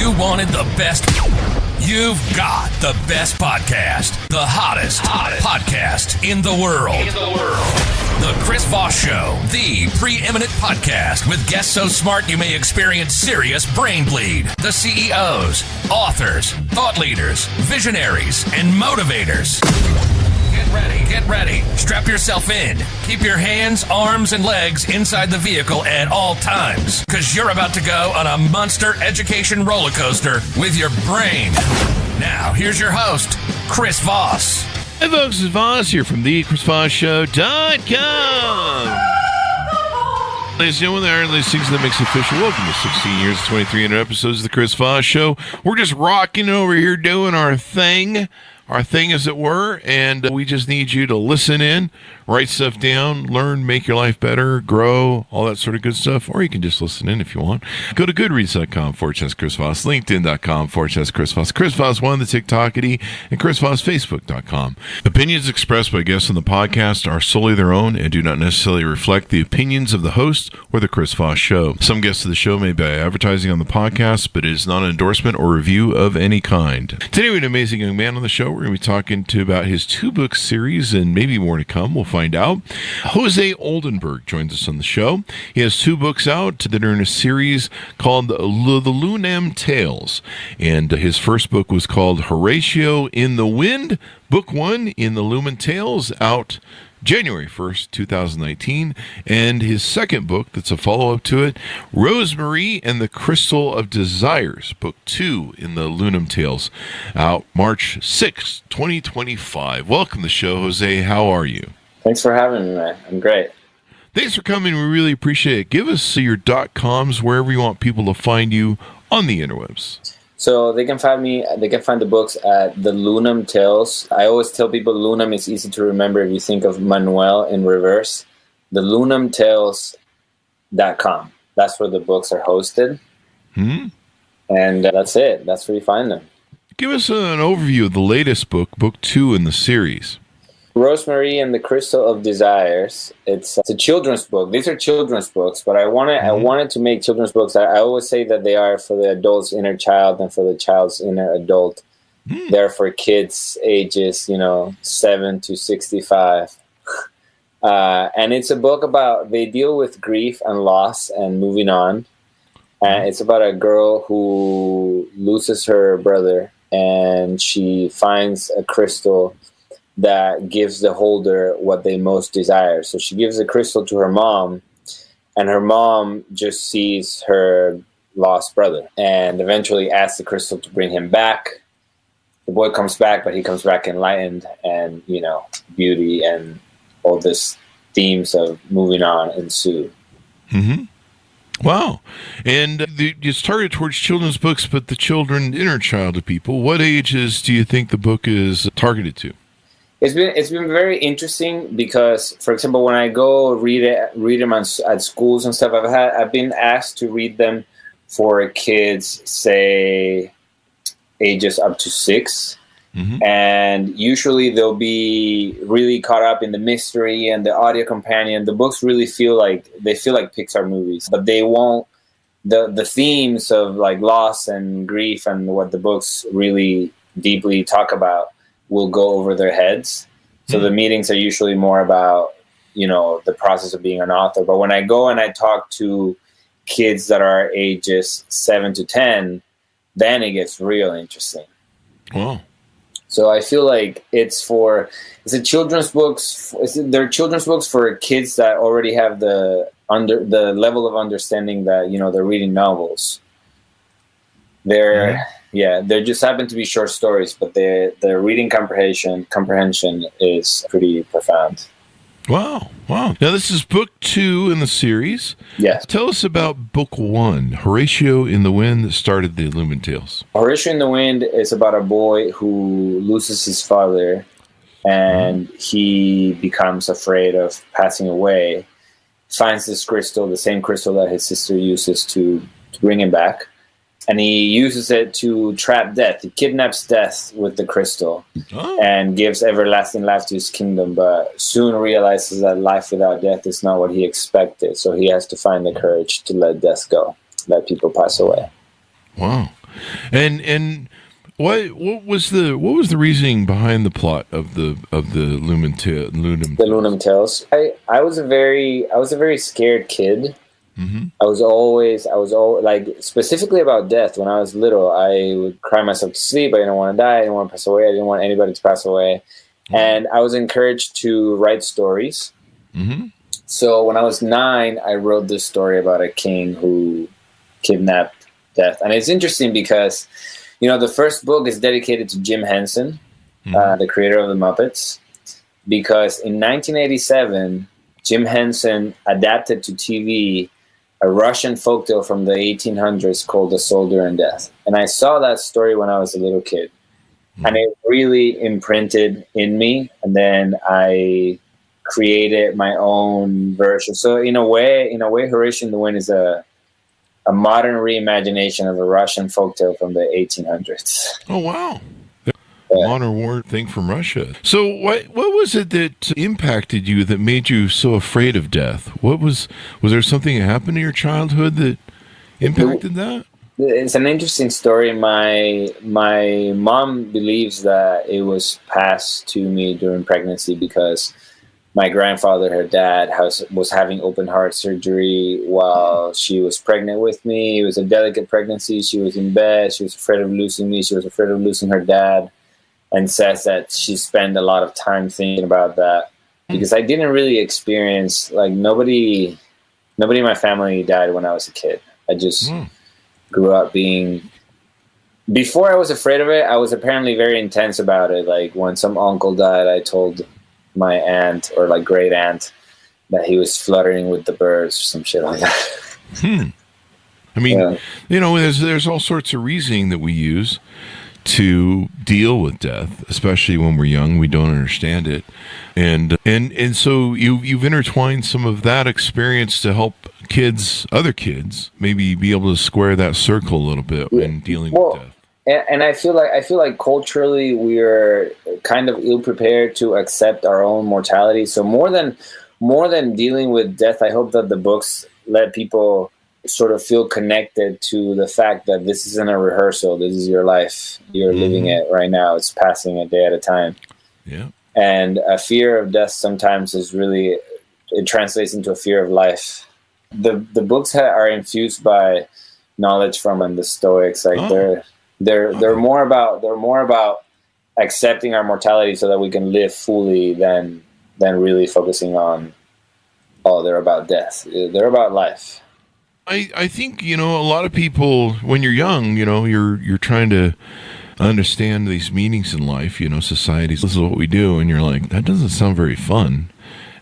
you wanted the best, you've got the best podcast. The hottest podcast in the world. The Chris Voss Show, the preeminent podcast with guests so smart you may experience serious brain bleed. The CEOs, authors, thought leaders, visionaries, and motivators. Get ready. Strap yourself in. Keep your hands, arms, and legs inside the vehicle at all times, because you're about to go on a monster education roller coaster with your brain. Now, here's your host, Chris Voss. Hey folks, it's Voss here from theChrisVossShow.com. Ladies and gentlemen, the Iron Lady Sings that makes it official. Welcome to 16 years, 2,300 episodes of the Chris Voss Show. We're just rocking over here doing our thing as it were, and we just need you to listen in, write stuff down, learn, make your life better, grow, all that sort of good stuff, or you can just listen in if you want. Go to goodreads.com/Chris Voss, linkedin.com/Chris Voss, Chris Voss1, the TikTokity, and ChrisVossFacebook.com. Opinions expressed by guests on the podcast are solely their own and do not necessarily reflect the opinions of the host or the Chris Voss Show. Some guests of the show may be advertising on the podcast, but it is not an endorsement or review of any kind. Today we have an amazing young man on the show. We're going to be talking about his 2-book series and maybe more to come. We'll find out. Jose Oldenburg joins us on the show. He has 2 books out that are in a series called the Leunam Tales. And his first book was called Horatio in the Wind. Book 1 in the Leunam Tales, out January 1st, 2019, and his second book, that's a follow-up to it, Rosemary and the Crystal of Desires, Book 2 in the Leunam Tales, out March 6th, 2025. Welcome to the show, Jose. How are you? Thanks for having me, man. I'm great. Thanks for coming. We really appreciate it. Give us your .coms, wherever you want people to find you on the interwebs. So they can find the books at the Leunam Tales. I always tell people Leunam is easy to remember if you think of Manuel in reverse. The LeunamTales.com. That's where the books are hosted. And that's it. That's where you find them. Give us an overview of the latest book, Book 2 in the series. Rosemary and the Crystal of Desires. It's a children's book. These are children's books, but I wanted to make children's books. I always say that they are for the adult's inner child and for the child's inner adult. They're for kids ages, 7 to 65. And it's a book about, they deal with grief and loss and moving on. And it's about a girl who loses her brother, and she finds a crystal that gives the holder what they most desire. So she gives the crystal to her mom, and her mom just sees her lost brother and eventually asks the crystal to bring him back. The boy comes back, but he comes back enlightened and, beauty and all this themes of moving on ensue. Wow. And it's targeted towards children's books, but the children, inner child of people. What ages do you think the book is targeted to? It's been very interesting because, for example, when I go read them at schools and stuff, I've been asked to read them for kids, say, ages up to 6, and usually they'll be really caught up in the mystery and the audio companion. The books really feel like Pixar movies, but they won't. The themes of like loss and grief and what the books really deeply talk about will go over their heads. So the meetings are usually more about, the process of being an author. But when I go and I talk to kids that are ages 7 to 10, then it gets real interesting. Wow. So I feel like they're children's books for kids that already have the level of understanding that, they're reading novels. They just happen to be short stories, but the reading comprehension is pretty profound. Wow. Now, this is book 2 in the series. Yes. Tell us about book 1, Horatio in the Wind, that started the Leunam Tales. Horatio in the Wind is about a boy who loses his father, and he becomes afraid of passing away, finds this crystal, the same crystal that his sister uses to bring him back. And he uses it to trap death. He kidnaps death with the crystal and gives everlasting life to his kingdom, but soon realizes that life without death is not what he expected. So he has to find the courage to let death go, let people pass away. Wow. And what was the reasoning behind the plot of the Leunam The Leunam Tales. I was a very scared kid. Mm-hmm. I was always like, specifically about death. When I was little, I would cry myself to sleep. I didn't want to die. I didn't want to pass away. I didn't want anybody to pass away. Mm-hmm. And I was encouraged to write stories. Mm-hmm. So when I was 9, I wrote this story about a king who kidnapped death. And it's interesting because, the first book is dedicated to Jim Henson, mm-hmm. the creator of the Muppets, because in 1987, Jim Henson adapted to TV a Russian folktale from the 1800s called The Soldier and Death. And I saw that story when I was a little kid. Mm-hmm. And it really imprinted in me. And then I created my own version. So in a way, Horatio in the Wind is a modern reimagination of a Russian folktale from the 1800s. Oh, wow. Modern war thing from Russia. So what was it that impacted you, that made you so afraid of death? Was there something that happened in your childhood that impacted that? It's an interesting story. My mom believes that it was passed to me during pregnancy because my grandfather, her dad, was having open heart surgery while she was pregnant with me. It was a delicate pregnancy. She was in bed. She was afraid of losing me. She was afraid of losing her dad. And says that she spent a lot of time thinking about that because I didn't really experience, like, nobody in my family died when I was a kid. I just grew up being, before I was afraid of it, I was apparently very intense about it. Like, when some uncle died, I told my aunt, or like great aunt, that he was fluttering with the birds or some shit like that. I mean, there's all sorts of reasoning that we use to deal with death, especially when we're young. We don't understand it, and so you've intertwined some of that experience to help other kids, maybe be able to square that circle a little bit when dealing with death. And I feel like culturally we are kind of ill prepared to accept our own mortality. So more than dealing with death, I hope that the books let people sort of feel connected to the fact that this isn't a rehearsal. This is your life. You're living it right now. It's passing a day at a time. Yeah. And a fear of death sometimes it translates into a fear of life. The books are infused by knowledge from the Stoics. Like they're more about accepting our mortality so that we can live fully than really focusing on, they're about death. They're about life. I think, a lot of people, when you're young, you're trying to understand these meanings in life, societies, this is what we do. And you're like, that doesn't sound very fun.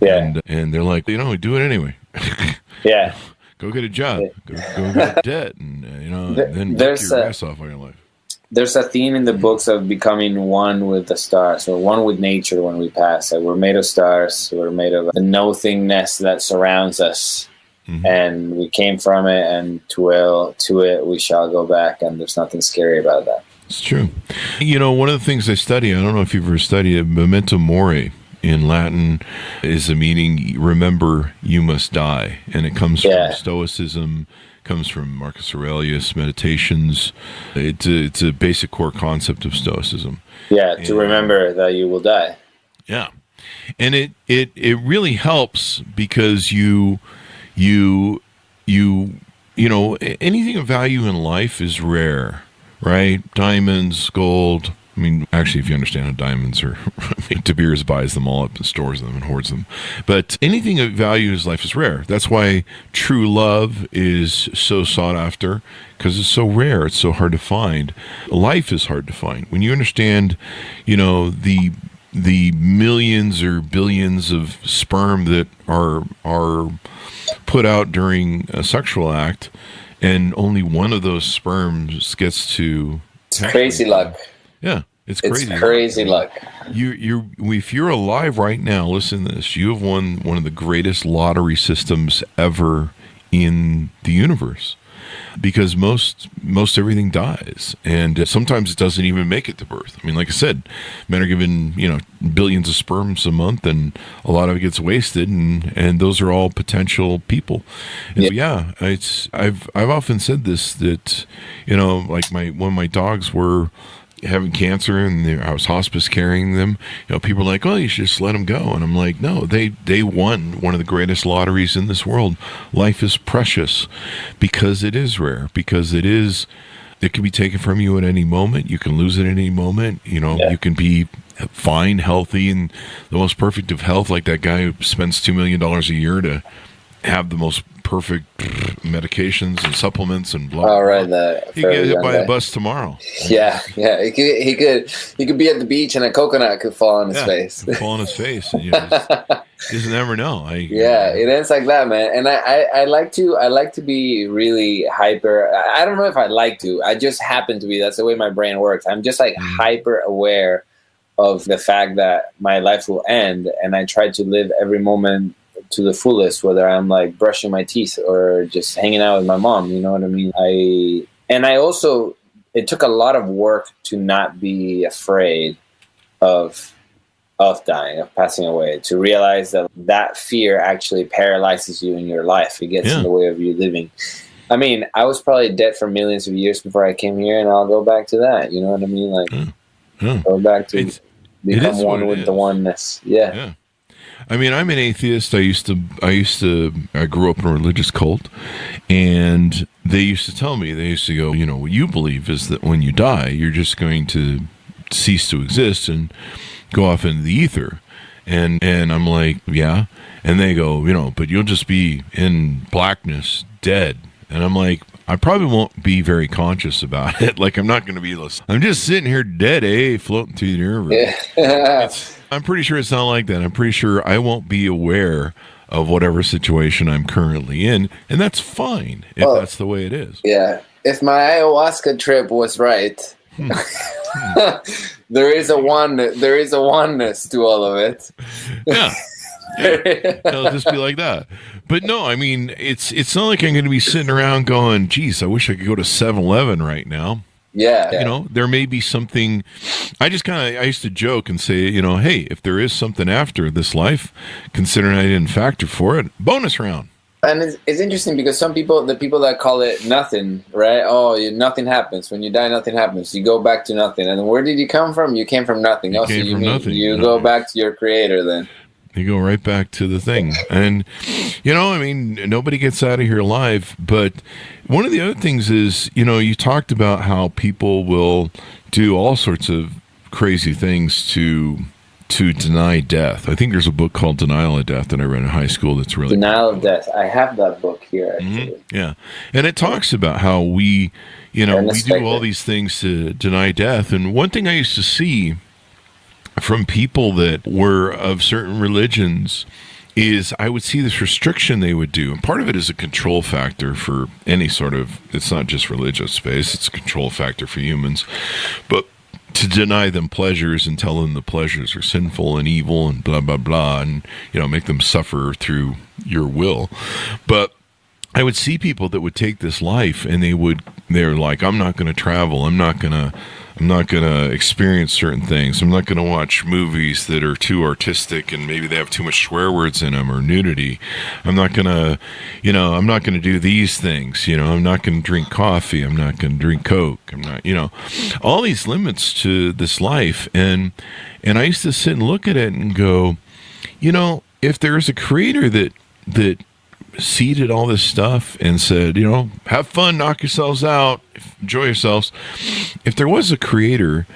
Yeah. And they're like, we do it anyway. Yeah. Go get a job, go get debt, and, then work your ass off all your life. There's a theme in the books of becoming one with the stars, or one with nature when we pass. Like, we're made of stars. We're made of the nothingness that surrounds us. Mm-hmm. And we came from it, and to it we shall go back, and there's nothing scary about that. It's true. One of the things I study, I don't know if you've ever studied it, memento mori in Latin is the meaning, remember you must die. And it comes from Stoicism, comes from Marcus Aurelius, Meditations. It's a basic core concept of Stoicism. Yeah, to remember that you will die. Yeah. And it really helps because anything of value in life is rare, right? Diamonds, gold. I mean, actually, if you understand how diamonds are, De Beers buys them all up and stores them and hoards them. But anything of value in life is rare. That's why true love is so sought after, because it's so rare. It's so hard to find. Life is hard to find. When you understand, the millions or billions of sperm that are put out during a sexual act, and only one of those sperms gets to... It's crazy luck. Yeah, it's crazy. It's crazy luck. If you're alive right now, listen to this. You have won one of the greatest lottery systems ever in the universe. because most everything dies, and sometimes it doesn't even make it to birth. I mean, like I said, men are given billions of sperms a month, and a lot of it gets wasted, and those are all potential people. And I've often said this, that like when my dogs were having cancer and I was hospice carrying them, people are like, oh, you should just let them go. And I'm like, no, they won one of the greatest lotteries in this world. Life is precious because it is rare, because it can be taken from you at any moment. You can lose it at any moment. You can be fine, healthy, and the most perfect of health, like that guy who spends $2 million a year to have the most perfect medications and supplements and blah. Oh, right. He could get hit by a bus tomorrow. Yeah. He could be at the beach and a coconut could fall on his face. Fall on his face. And, you just never know. It ends like that, man. And I like to be really hyper. I don't know if I like to. I just happen to be. That's the way my brain works. I'm just like hyper aware of the fact that my life will end, and I try to live every moment to the fullest, whether I'm like brushing my teeth or just hanging out with my mom. You know what I mean? It took a lot of work to not be afraid of dying, of passing away, to realize that fear actually paralyzes you in your life. It gets in the way of you living. I mean, I was probably dead for millions of years before I came here, and I'll go back to that. You know what I mean? Like, go back to become one with the oneness. Yeah. I mean, I'm an atheist. I grew up in a religious cult, and they used to tell me, they used to go, what you believe is that when you die, you're just going to cease to exist and go off into the ether. And I'm like, yeah. And they go, but you'll just be in blackness, dead. And I'm like, I probably won't be very conscious about it. Like, I'm not going to be I'm just sitting here dead, floating through the universe. I'm pretty sure it's not like that. I'm pretty sure I won't be aware of whatever situation I'm currently in, and that's fine if that's the way it is. Yeah. If my ayahuasca trip was right, there is a oneness to all of it. Yeah. It'll just be like that. But no, I mean, it's not like I'm going to be sitting around going, geez, I wish I could go to 7-Eleven right now. Yeah. There may be something. I used to joke and say, hey, if there is something after this life, considering I didn't factor for it, bonus round. And it's interesting because the people that call it nothing, right? Oh, nothing happens. When you die, nothing happens. You go back to nothing. And where did you come from? You came from nothing. You go back to your creator then. You go right back to the thing. And, I mean, nobody gets out of here alive. But one of the other things is, you talked about how people will do all sorts of crazy things to deny death. I think there's a book called Denial of Death that I read in high school that's really Denial of Death. I have that book here, actually. Mm-hmm. Yeah. And it talks about how we do all these things to deny death. And one thing I used to see from people that were of certain religions is I would see this restriction they would do. And part of it is a control factor for any sort of, it's not just religious space, it's a control factor for humans. But to deny them pleasures and tell them the pleasures are sinful and evil and blah, blah, blah, and, make them suffer through your will. But I would see people that would take this life and they're like, I'm not going to travel. I'm not going to experience certain things. I'm not going to watch movies that are too artistic and maybe they have too much swear words in them or nudity. I'm not going to do these things. I'm not going to drink coffee. I'm not going to drink Coke. I'm not, all these limits to this life. And I used to sit and look at it and go, if there's a creator that seeded all this stuff and said, have fun, knock yourselves out, enjoy yourselves. If there was a creator,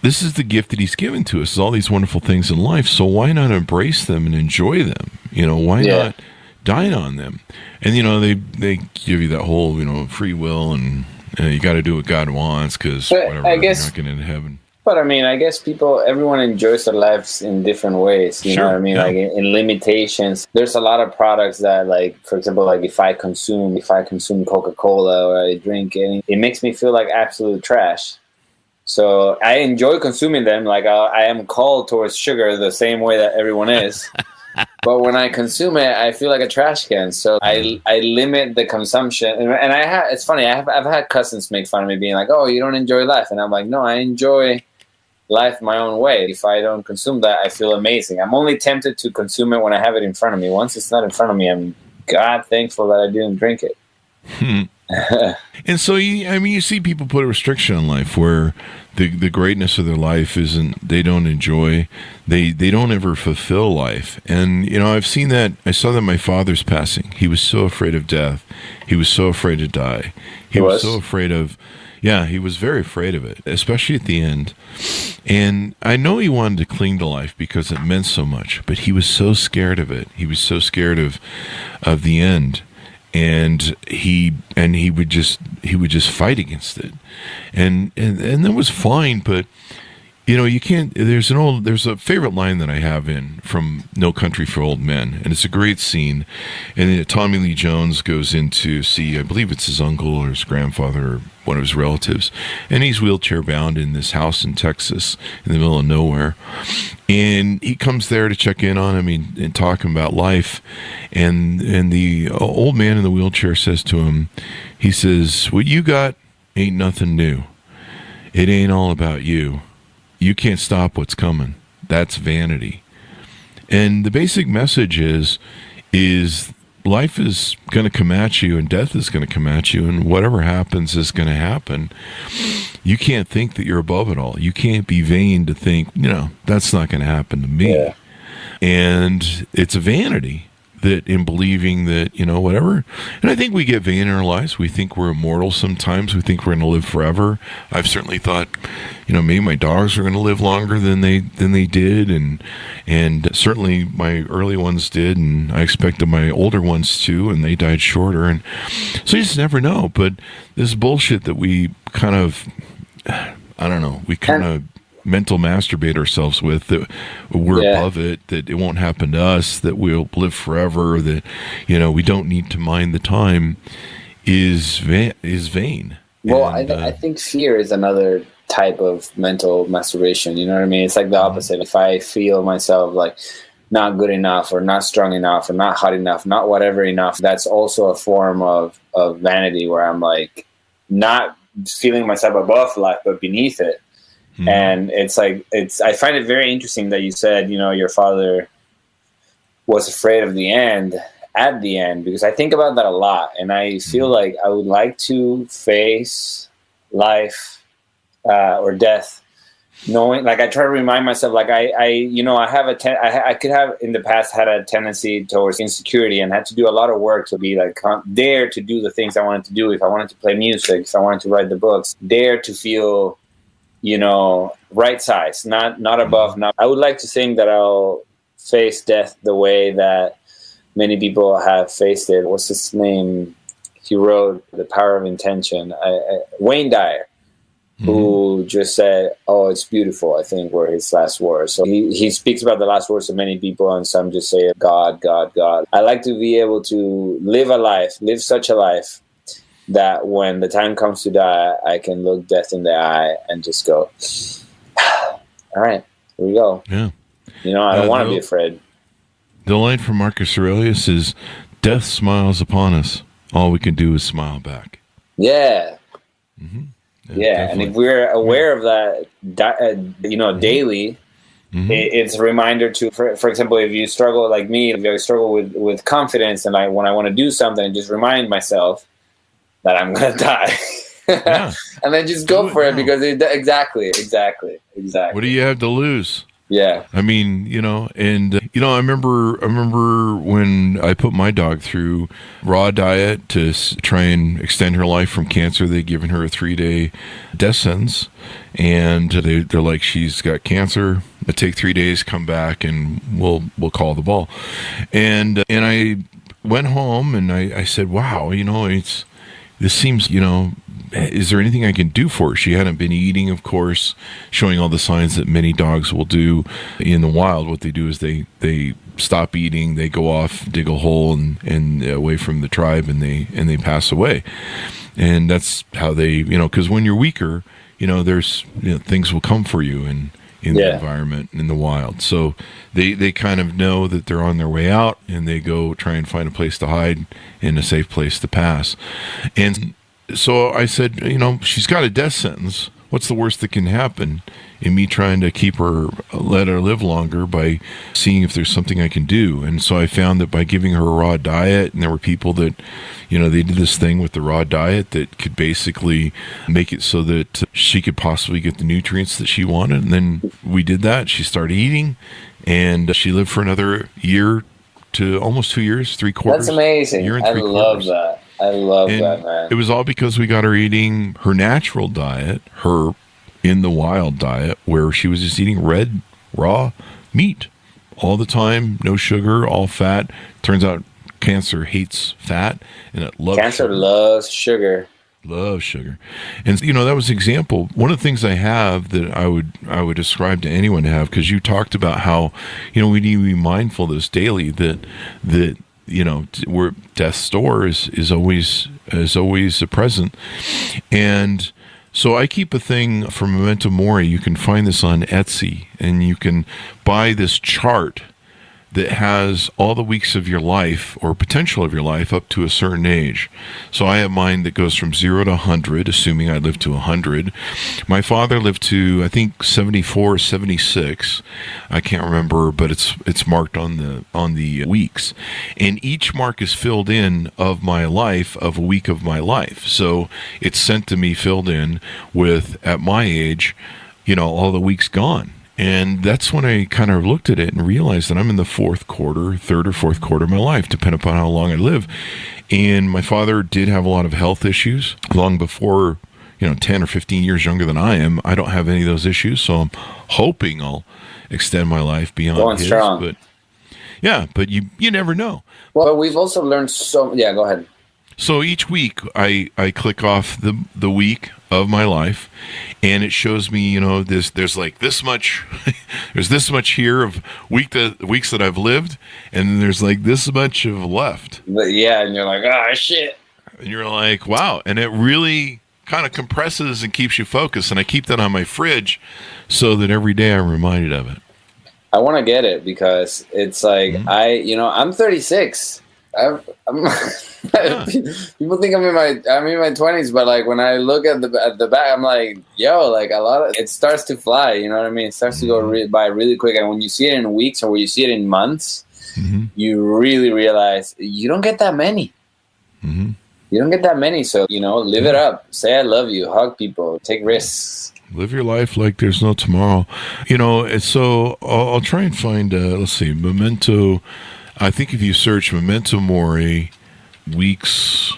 this is the gift that he's given to us, is all these wonderful things in life. So why not embrace them and enjoy them? Why not dine on them? And, they give you that whole, free will and you got to do what God wants because whatever, you're not getting into heaven. But I mean, I guess everyone enjoys their lives in different ways. You know what I mean? Yeah. Like in limitations, there's a lot of products that, like, for example, like if I consume Coca-Cola or I drink it makes me feel like absolute trash. So I enjoy consuming them. Like I am called towards sugar the same way that everyone is. But when I consume it, I feel like a trash can. So I limit the consumption. And it's funny, I've had cousins make fun of me being like, oh, you don't enjoy life. And I'm like, no, I enjoy life my own way. If I don't consume that, I feel amazing. I'm only tempted to consume it when I have it in front of me. Once it's not in front of me, I'm God thankful that I didn't drink it. And so, you see people put a restriction on life where the greatness of their life isn't, they don't enjoy, they don't ever fulfill life. And, I've seen that, I saw that my father's passing. He was so afraid of death. He was so afraid to die. He was so afraid of, he was very afraid of it, especially at the end. And I know he wanted to cling to life because it meant so much, but he was so scared of it. He was so scared of the end. And he would just fight against it, and that was fine. But you can't. There's a favorite line that I have from No Country for Old Men, and it's a great scene. And then Tommy Lee Jones goes in to see, I believe it's his uncle or his grandfather or one of his relatives, and he's wheelchair bound in this house in Texas in the middle of nowhere. And he comes there to check in on him and talk about life. And the old man in the wheelchair says to him, he says, what you got ain't nothing new. It ain't all about you. You can't stop what's coming. That's vanity. And the basic message is life is going to come at you, and death is going to come at you, and whatever happens is going to happen. You can't think that you're above it all. You can't be vain to think, that's not going to happen to me. Yeah. And it's a vanity that in believing that, whatever. And I think we get vain in our lives. We think we're immortal sometimes. We think we're going to live forever. I've certainly thought, maybe my dogs are going to live longer than they did. And certainly my early ones did. And I expected my older ones too, and they died shorter. And so you just never know. But this bullshit that we kind of, mental masturbate ourselves with, that we're above it, that it won't happen to us, that we'll live forever, that we don't need to mind the time, is vain. Well, and, I think fear is another type of mental masturbation. You know what I mean? It's like the opposite. If I feel myself like not good enough, or not strong enough, or not hot enough, not whatever enough, that's also a form of vanity, where I'm like not feeling myself above life but beneath it. And it's like, I find it very interesting that you said, your father was afraid of the end at the end, because I think about that a lot. And I feel like I would like to face life or death, knowing, like, I try to remind myself, like, I could have in the past had a tendency towards insecurity and had to do a lot of work to be like dare to do the things I wanted to do. If I wanted to play music, if I wanted to write the books, dare to feel right size, not above. I would like to think that I'll face death the way that many people have faced it. What's his name? He wrote The Power of Intention. Wayne Dyer, who just said, "Oh, it's beautiful," I think were his last words. So he speaks about the last words of many people, and some just say, "God, God, God." I like to be able to live such a life, that when the time comes to die, I can look death in the eye and just go, all right, here we go. Yeah. I don't want to be afraid. The line from Marcus Aurelius is, death smiles upon us. All we can do is smile back. Yeah. Yeah. And if we're aware of that, daily, it's a reminder to, for example, if you struggle like me, if I struggle with confidence, and when I want to do something, just remind myself that I'm going to die. And then just go for it, because exactly. What do you have to lose? Yeah. I mean, I remember when I put my dog through raw diet to try and extend her life from cancer. They'd given her a 3-day death sentence, and they're like, she's got cancer. It'll take 3 days, come back, and we'll call the ball. And I went home and I said, wow, this seems, is there anything I can do for her? She hadn't been eating, of course, showing all the signs that many dogs will do in the wild. What they do is they stop eating, they go off, dig a hole and away from the tribe, and they pass away. And that's how they, because when you're weaker, there's things will come for you, and in the environment, in the wild. So they kind of know that they're on their way out, and they go try and find a place to hide and a safe place to pass. And so I said, she's got a death sentence. What's the worst that can happen? In me trying to let her live longer by seeing if there's something I can do. And so I found that by giving her a raw diet, and there were people that, they did this thing with the raw diet that could basically make it so that she could possibly get the nutrients that she wanted. And then we did that. She started eating, and she lived for another year to almost 2 years, 3/4. That's amazing. I love that. I love that, man. It was all because we got her eating her natural diet, her in the wild diet, where she was just eating red, raw meat all the time, no sugar, all fat. Turns out cancer hates fat, and it loves cancer sugar. Loves sugar. Loves sugar. And that was an example. One of the things I have that I would describe to anyone to have, because you talked about how we need to be mindful of this daily, that where death's door is always present. And so I keep a thing from Memento Mori. You can find this on Etsy, and you can buy this chart that has all the weeks of your life or potential of your life up to a certain age. So I have mine that goes from 0 to 100, assuming I live to 100. My father lived to, I think, 74 or 76. I can't remember, but it's marked on the weeks. And each mark is filled in of my life, of a week of my life. So it's sent to me filled in with, at my age, all the weeks gone. And that's when I kind of looked at it and realized that I'm in the third or fourth quarter of my life, depending upon how long I live. And my father did have a lot of health issues long before, 10 or 15 years younger than I am. I don't have any of those issues, so I'm hoping I'll extend my life beyond Going his. strong. But yeah, but you never know. Well, we've also learned yeah, go ahead. So each week I click off the week of my life, and it shows me, there's like this much, there's this much here of weeks that I've lived, and then there's like this much of left. But yeah, and you're like, shit. And you're like, wow. And it really kind of compresses and keeps you focused. And I keep that on my fridge so that every day I'm reminded of it. I want to get it because it's like, I'm 36. People think I'm in my 20s, but like when I look at the back, I'm like, yo, like it starts to fly. You know what I mean? It starts to go by really quick, and when you see it in weeks or when you see it in months, you really realize you don't get that many. You don't get that many, so live it up. Say I love you. Hug people. Take risks. Live your life like there's no tomorrow. So I'll try and find. Let's see, Memento. I think if you search Memento Mori weekly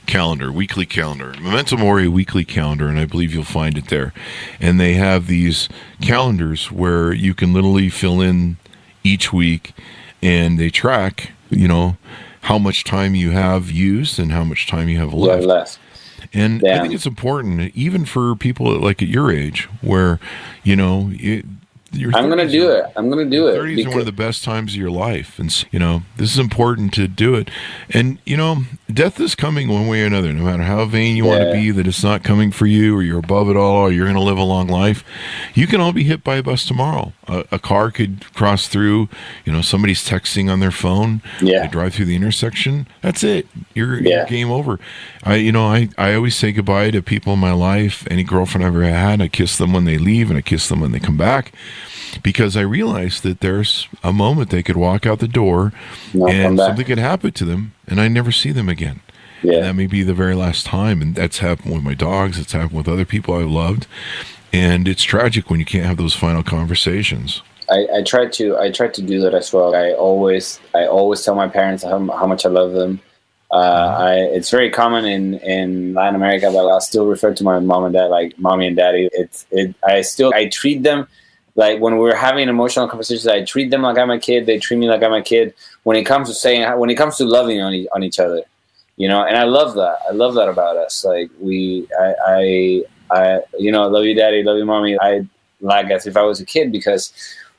calendar, Memento Mori weekly calendar, and I believe you'll find it there. And they have these calendars where you can literally fill in each week, and they track, how much time you have used and how much time you have left. And I think it's important, even for people like at your age, where, I'm going to do it. I'm going to do it. 30s are one of the best times of your life. And, this is important to do it. And, death is coming one way or another, no matter how vain you want to be, that it's not coming for you or you're above it all or you're going to live a long life. You can all be hit by a bus tomorrow. A car could cross through, somebody's texting on their phone. They drive through the intersection. That's it. You're game over. I always say goodbye to people in my life. Any girlfriend I've ever had, I kiss them when they leave and I kiss them when they come back. Because I realized that there's a moment they could walk out the door and something could happen to them and I never see them again. Yeah. And that may be the very last time. And that's happened with my dogs. It's happened with other people I've loved. And it's tragic when you can't have those final conversations. I try to do that as well. I always tell my parents how much I love them. It's very common in Latin America, but I'll still refer to my mom and dad like mommy and daddy. I treat them like when we're having emotional conversations. I treat them like I'm a kid. They treat me like I'm a kid. When it comes to loving on each other, and I love that. I love that about us. Like I love you, daddy, love you, mommy. I like as if I was a kid because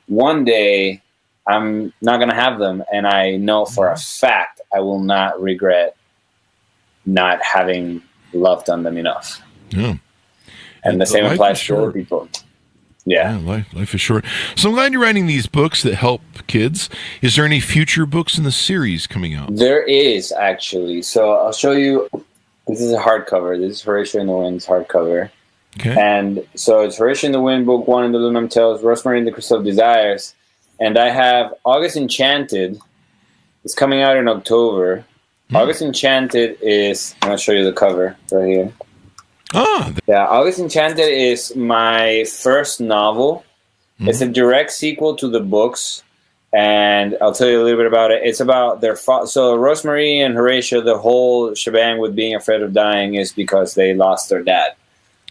one day I'm not gonna have them, and I know for a fact I will not regret not having loved on them enough. Yeah. And the same applies to other people. Yeah. Life is short. So I'm glad you're writing these books that help kids. Is there any future books in the series coming out? There is, actually. So I'll show you. This is a hardcover. This is Horatio and the Wind's hardcover. Okay. And so it's Horatio and the Wind, book 1 in the Leunam Tales, Rosemary and the Crystal of Desires. And I have August Enchanted. It's coming out in October. August Enchanted is, I'm going to show you the cover right here. Yeah, August Enchanted is my first novel. It's a direct sequel to the books, and I'll tell you a little bit about it. It's about their so Rosemary and Horatio, the whole shebang with being afraid of dying is because they lost their dad.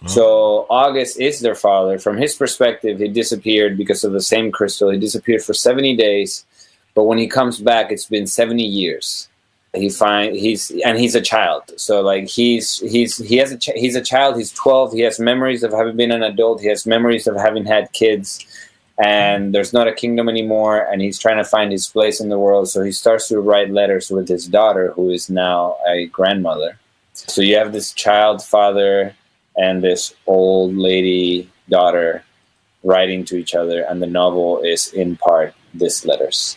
So August is their father. From his perspective, he disappeared because of the same crystal. He disappeared for 70 days, but when he comes back, it's been 70 years. He's a child, so like he's a child. He's 12. He has memories of having been an adult. He has memories of having had kids, and there's not a kingdom anymore. And he's trying to find his place in the world. So he starts to write letters with his daughter, who is now a grandmother. So you have this child father and this old lady daughter writing to each other, and the novel is in part these letters.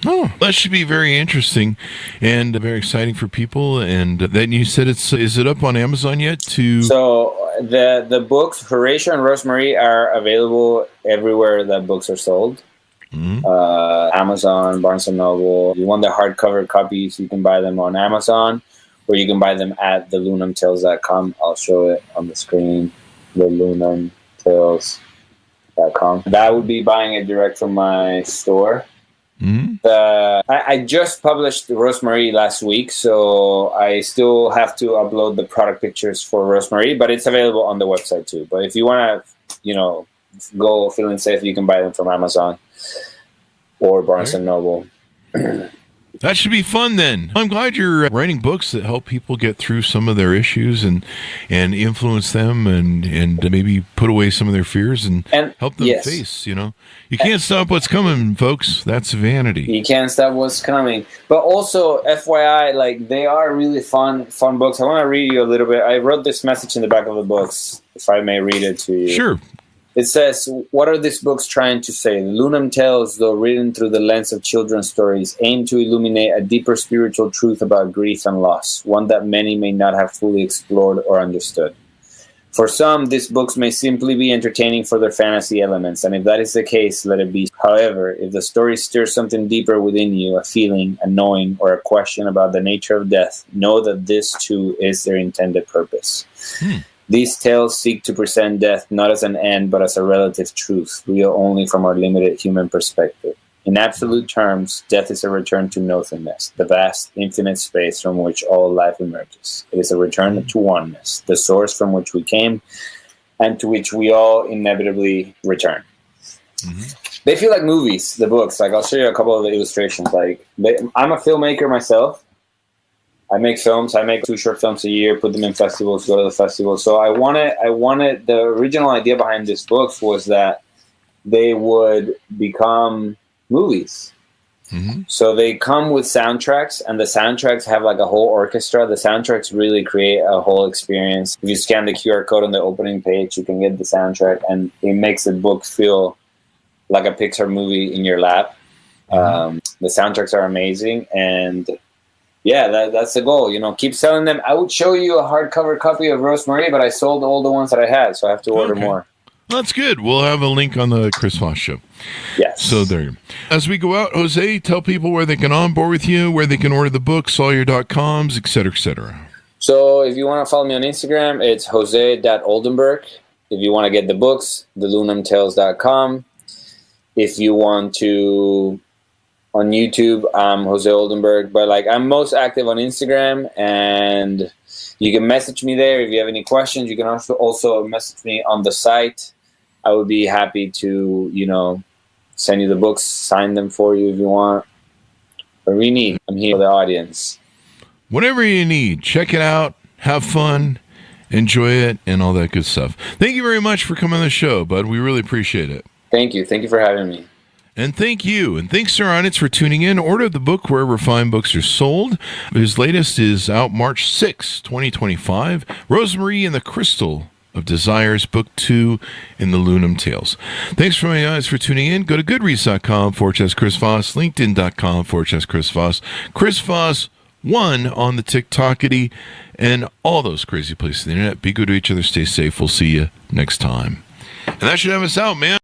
Oh, that should be very interesting and very exciting for people. And then you said is it up on Amazon yet? So the books Horatio and Rosemary are available everywhere that books are sold. Amazon, Barnes & Noble. If you want the hardcover copies, you can buy them on Amazon, or you can buy them at theLeunamTales.com. I'll show it on the screen, theLeunamTales.com. That would be buying it direct from my store. I just published Rosemary last week, so I still have to upload the product pictures for Rosemary, but it's available on the website too. But if you want to, go feeling safe, you can buy them from Amazon or Barnes & Noble. That should be fun then. I'm glad you're writing books that help people get through some of their issues and influence them and maybe put away some of their fears and help them face, You can't stop what's coming, folks. That's vanity. You can't stop what's coming. But also, FYI, like, they are really fun books. I want to read you a little bit. I wrote this message in the back of the books, if I may read it to you. Sure. It says, what are these books trying to say? The Leunam Tales, though written through the lens of children's stories, aim to illuminate a deeper spiritual truth about grief and loss, one that many may not have fully explored or understood. For some, these books may simply be entertaining for their fantasy elements, and if that is the case, let it be. However, if the story stirs something deeper within you, a feeling, a knowing, or a question about the nature of death, know that this, too, is their intended purpose. These tales seek to present death not as an end, but as a relative truth, real only from our limited human perspective. In absolute terms, death is a return to nothingness, the vast, infinite space from which all life emerges. It is a return to oneness, the source from which we came, and to which we all inevitably return. They feel like movies, the books. Like, I'll show you a couple of the illustrations. I'm a filmmaker myself. I make films. I make 2 short films a year, put them in festivals, go to the festival. So I wanted the original idea behind these books was that they would become movies. So they come with soundtracks, and the soundtracks have like a whole orchestra. The soundtracks really create a whole experience. If you scan the QR code on the opening page, you can get the soundtrack, and it makes the book feel like a Pixar movie in your lap. The soundtracks are amazing, and yeah, that's the goal. Keep selling them. I would show you a hardcover copy of Rosemary, but I sold all the ones that I had, so I have to order more. Well, that's good. We'll have a link on the Chris Voss Show. Yes. So there you go. As we go out, Jose, tell people where they can onboard with you, where they can order the books, all your .coms, et cetera, et cetera. So if you want to follow me on Instagram, it's jose.oldenburg. If you want to get the books, theLeunamTales.com. If you want to... On YouTube, I'm Jose Oldenburg, but I'm most active on Instagram, and you can message me there if you have any questions. You can also message me on the site. I would be happy to, send you the books, sign them for you if you want. Whatever you need, I'm here for the audience. Whatever you need, check it out, have fun, enjoy it, and all that good stuff. Thank you very much for coming on the show, bud. We really appreciate it. Thank you. Thank you for having me. And thank you. And thanks, Sir Onyx, for tuning in. Order the book wherever fine books are sold. His latest is out March 6, 2025. Rosemary and the Crystal of Desires, Book 2 in the Leunam Tales. Thanks for my guys for tuning in. Go to goodreads.com/Chris Voss, linkedin.com/Chris Voss, Chris Voss 1 on the TikTokity, and all those crazy places on the internet. Be good to each other. Stay safe. We'll see you next time. And that should have us out, man.